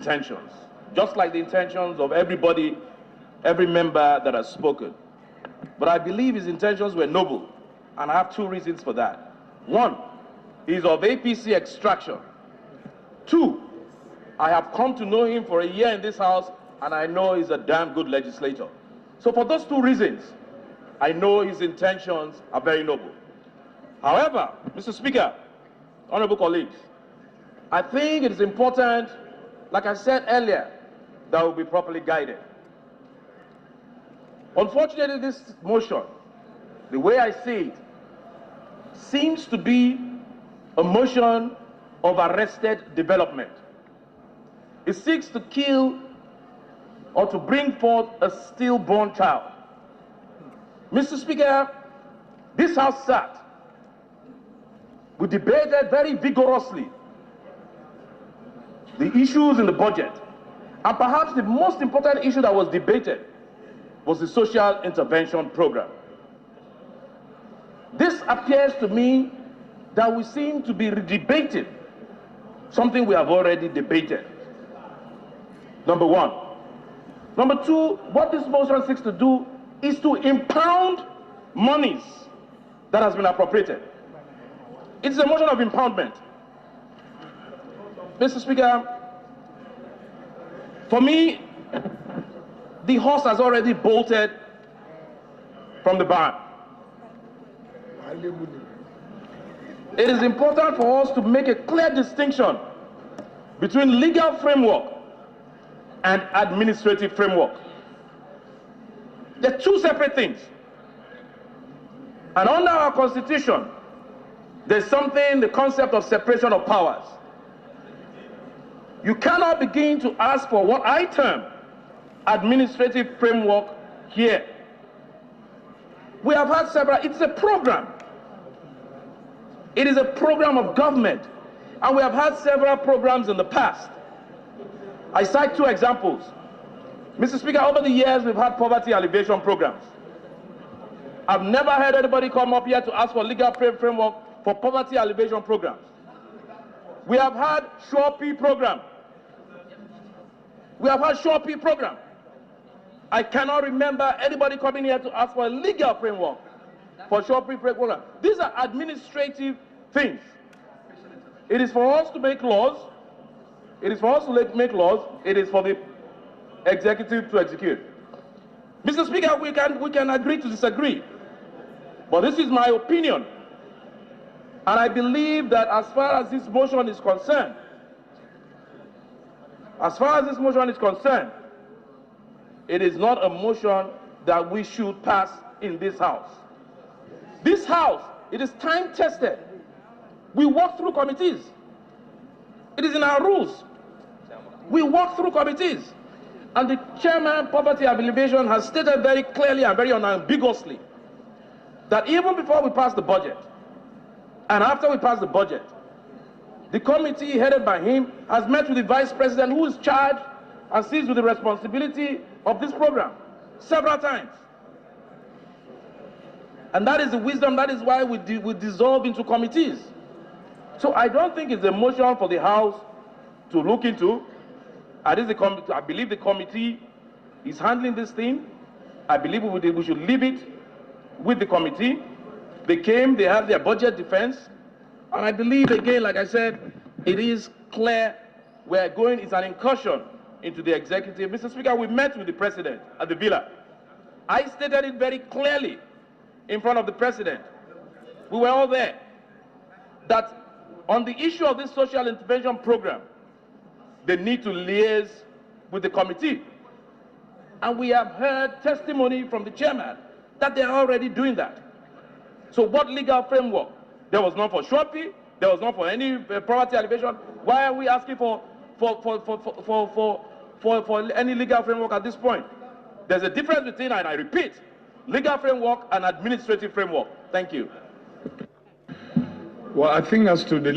intentions, just like the intentions of everybody, every member that has spoken. But I believe his intentions were noble, and I have two reasons for that. One, he's of APC extraction. Two, I have come to know him for a year in this house, and I know he's a damn good legislator. So for those two reasons, I know his intentions are very noble. However, Mr. Speaker, honorable colleagues, I think it is important, like I said earlier, that we'll be properly guided. Unfortunately, this motion, the way I see it, seems to be a motion of arrested development. It seeks to kill or to bring forth a stillborn child. Mr. Speaker, this House sat. We debated very vigorously the issues in the budget. And perhaps the most important issue that was debated was the social intervention program. This appears to me that we seem to be redebating something we have already debated. Number one. Number two, what this motion seeks to do is to impound monies that has been appropriated. It's a motion of impoundment. Mr. Speaker, for me, the horse has already bolted from the barn. It is important for us to make a clear distinction between legal framework and administrative framework. They're two separate things. And under our Constitution, there's something, the concept of separation of powers. You cannot begin to ask for what I term administrative framework here. We have had several, it's a program. It is a program of government. And we have had several programs in the past. I cite two examples. Mr. Speaker, over the years, we've had poverty alleviation programs. I've never heard anybody come up here to ask for legal framework for poverty alleviation programs. We have had SureP program. We have had SureP program. I cannot remember anybody coming here to ask for a legal framework for SureP program. These are administrative things. It is for us to make laws. It is for us to make laws. It is for the executive to execute. Mr. Speaker, we can agree to disagree. But this is my opinion. And I believe that as far as this motion is concerned, it is not a motion that we should pass in this House. This House, it is time tested. We walk through committees. It is in our rules. We walk through committees. And the chairman, Poverty Alleviation, has stated very clearly and very unambiguously that even before we pass the budget, and after we pass the budget, the committee headed by him has met with the vice president, who is charged and seized with the responsibility of this program several times. And that is the wisdom, that is why we dissolve into committees. So I don't think it's a motion for the House to look into. I believe the committee is handling this thing. I believe we should leave it with the committee. They came, they have their budget defense. And I believe, again, like I said, it is clear we're going, it's an incursion into the executive. Mr. Speaker, we met with the president at the Villa. I stated it very clearly in front of the president. We were all there. That on the issue of this social intervention program, they need to liaise with the committee. And we have heard testimony from the chairman that they are already doing that. So what legal framework? There was none for SureP, there was none for any poverty alleviation. Why are we asking for any legal framework at this point? There's a difference between, and I repeat, legal framework and administrative framework. Thank you. Well, I think as to the